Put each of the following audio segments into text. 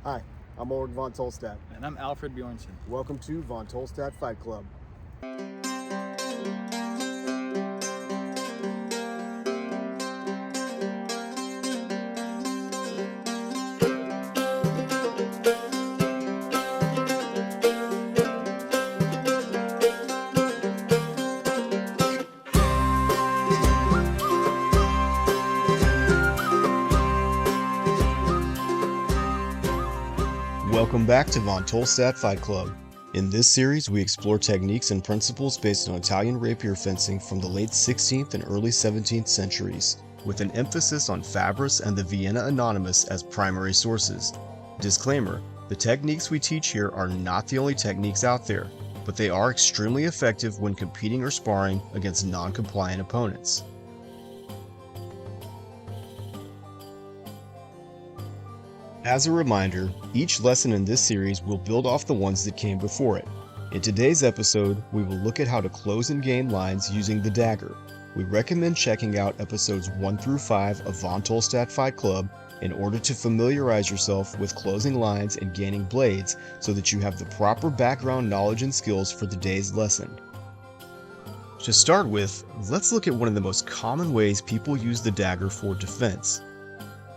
Hi, I'm Ulrich von Tolstat. And I'm Alfred Bjornsson. Welcome to Von Tolstat Fight Club. Welcome back to Von Tolstat Fight Club. In this series, we explore techniques and principles based on Italian rapier fencing from the late 16th and early 17th centuries, with an emphasis on Fabris and the Vienna Anonymous as primary sources. Disclaimer: the techniques we teach here are not the only techniques out there, but they are extremely effective when competing or sparring against non-compliant opponents. As a reminder, each lesson in this series will build off the ones that came before it. In today's episode, we will look at how to close and gain lines using the dagger. We recommend checking out episodes 1 through 5 of Von Tolstat Fight Club in order to familiarize yourself with closing lines and gaining blades so that you have the proper background knowledge and skills for the day's lesson. To start with, let's look at one of the most common ways people use the dagger for defense.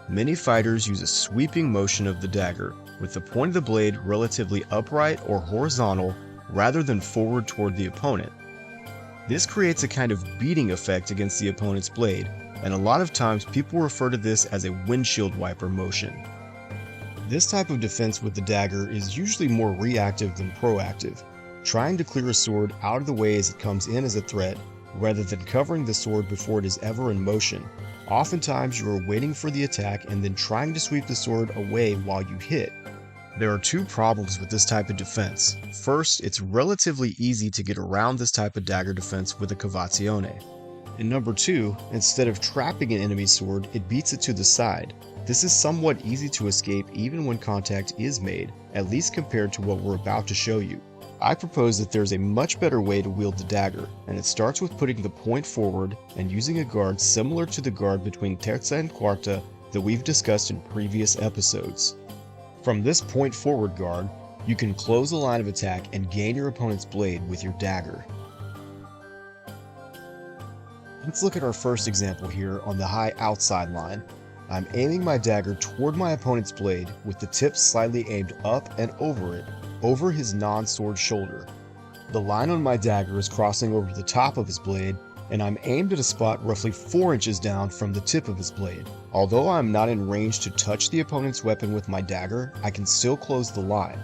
Many fighters use a sweeping motion of the dagger, with the point of the blade relatively upright or horizontal rather than forward toward the opponent. This creates a kind of beating effect against the opponent's blade, and a lot of times people refer to this as a windshield wiper motion. This type of defense with the dagger is usually more reactive than proactive, trying to clear a sword out of the way as it comes in as a threat, rather than covering the sword before it is ever in motion. Oftentimes you are waiting for the attack and then trying to sweep the sword away while you hit. There are two problems with this type of defense. First, it's relatively easy to get around this type of dagger defense with a cavazione. And number two, instead of trapping an enemy's sword, it beats it to the side. This is somewhat easy to escape even when contact is made, at least compared to what we're about to show you. I propose that there's a much better way to wield the dagger, and it starts with putting the point forward and using a guard similar to the guard between terza and quarta that we've discussed in previous episodes. From this point forward guard, you can close the line of attack and gain your opponent's blade with your dagger. Let's look at our first example here on the high outside line. I'm aiming my dagger toward my opponent's blade with the tip slightly aimed up and over it, over his non-sword shoulder. The line on my dagger is crossing over the top of his blade, and I'm aimed at a spot roughly 4 inches down from the tip of his blade. Although I'm not in range to touch the opponent's weapon with my dagger, I can still close the line.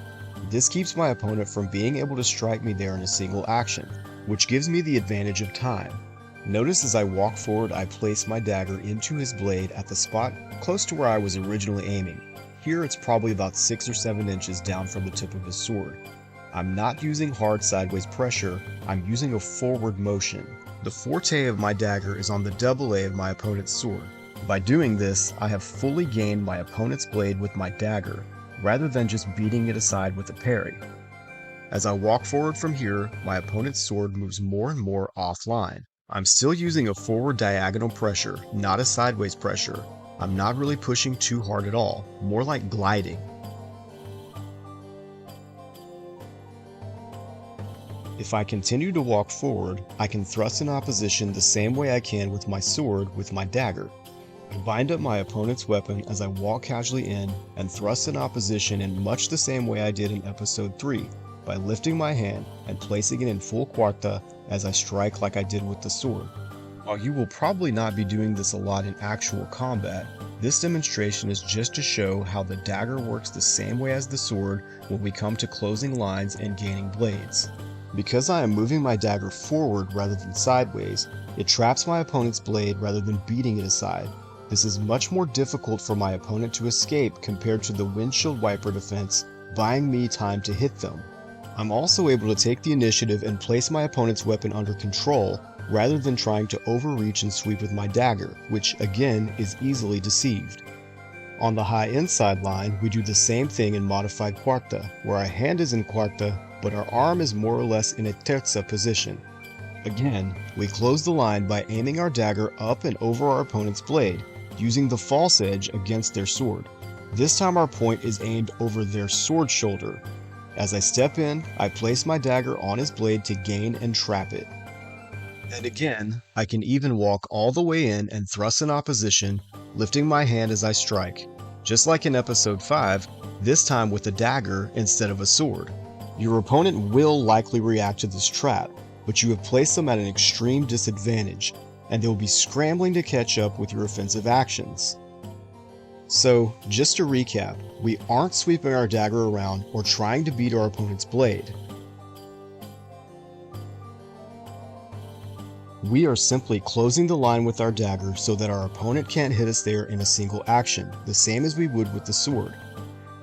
This keeps my opponent from being able to strike me there in a single action, which gives me the advantage of time. Notice as I walk forward, I place my dagger into his blade at the spot close to where I was originally aiming. Here it's probably about 6 or 7 inches down from the tip of his sword. I'm not using hard sideways pressure, I'm using a forward motion. The forte of my dagger is on the double A of my opponent's sword. By doing this, I have fully gained my opponent's blade with my dagger, rather than just beating it aside with a parry. As I walk forward from here, my opponent's sword moves more and more offline. I'm still using a forward diagonal pressure, not a sideways pressure. I'm not really pushing too hard at all, more like gliding. If I continue to walk forward, I can thrust in opposition the same way I can with my sword with my dagger. I bind up my opponent's weapon as I walk casually in and thrust in opposition in much the same way I did in episode 3, by lifting my hand and placing it in full quarta as I strike like I did with the sword. While you will probably not be doing this a lot in actual combat, this demonstration is just to show how the dagger works the same way as the sword when we come to closing lines and gaining blades. Because I am moving my dagger forward rather than sideways, it traps my opponent's blade rather than beating it aside. This is much more difficult for my opponent to escape compared to the windshield wiper defense, buying me time to hit them. I'm also able to take the initiative and place my opponent's weapon under control, rather than trying to overreach and sweep with my dagger, which again is easily deceived. On the high inside line, we do the same thing in modified quarta, where our hand is in quarta, but our arm is more or less in a terza position. Again, we close the line by aiming our dagger up and over our opponent's blade, using the false edge against their sword. This time our point is aimed over their sword shoulder. As I step in, I place my dagger on his blade to gain and trap it. And again, I can even walk all the way in and thrust in opposition, lifting my hand as I strike. Just like in episode 5, this time with a dagger instead of a sword. Your opponent will likely react to this trap, but you have placed them at an extreme disadvantage, and they will be scrambling to catch up with your offensive actions. So, just to recap, we aren't sweeping our dagger around or trying to beat our opponent's blade. We are simply closing the line with our dagger so that our opponent can't hit us there in a single action, the same as we would with the sword.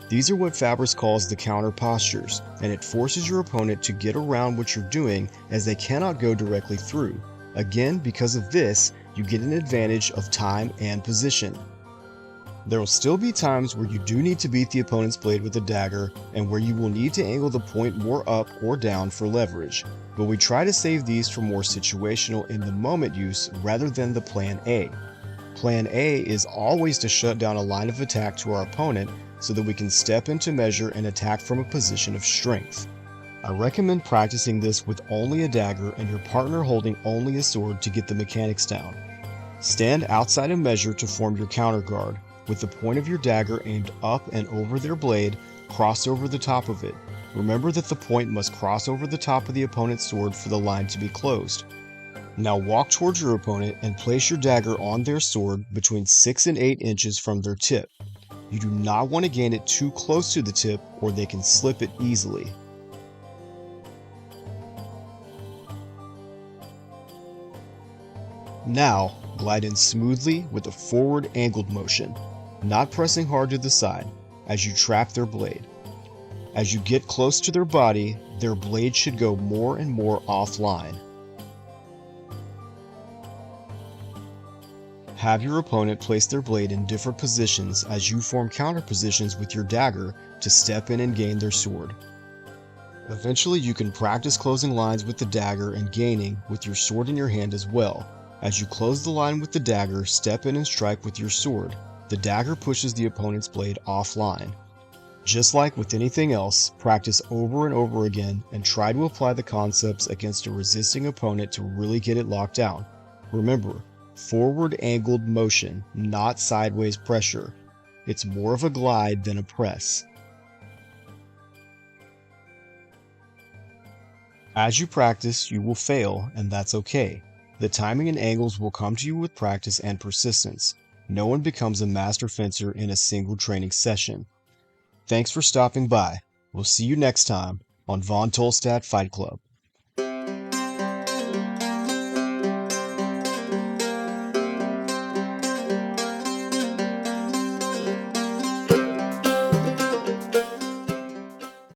These are what Fabris calls the counter postures, and it forces your opponent to get around what you're doing as they cannot go directly through. Again, because of this, you get an advantage of time and position. There will still be times where you do need to beat the opponent's blade with a dagger, and where you will need to angle the point more up or down for leverage, but we try to save these for more situational in the moment use rather than the plan A. Plan A is always to shut down a line of attack to our opponent so that we can step into measure and attack from a position of strength. I recommend practicing this with only a dagger and your partner holding only a sword to get the mechanics down. Stand outside of measure to form your counter guard, with the point of your dagger aimed up and over their blade, crossed over the top of it. Remember that the point must cross over the top of the opponent's sword for the line to be closed. Now walk towards your opponent and place your dagger on their sword between 6 and 8 inches from their tip. You do not want to gain it too close to the tip or they can slip it easily. Now, glide in smoothly with a forward angled motion, not pressing hard to the side, as you trap their blade. As you get close to their body, their blade should go more and more offline. Have your opponent place their blade in different positions as you form counter positions with your dagger to step in and gain their sword. Eventually you can practice closing lines with the dagger and gaining with your sword in your hand as well. As you close the line with the dagger, step in and strike with your sword. The dagger pushes the opponent's blade offline. Just like with anything else, practice over and over again and try to apply the concepts against a resisting opponent to really get it locked down. Remember, forward angled motion, not sideways pressure. It's more of a glide than a press. As you practice, you will fail, and that's okay. The timing and angles will come to you with practice and persistence. No one becomes a master fencer in a single training session. Thanks for stopping by. We'll see you next time on Von Tolstat Fight Club.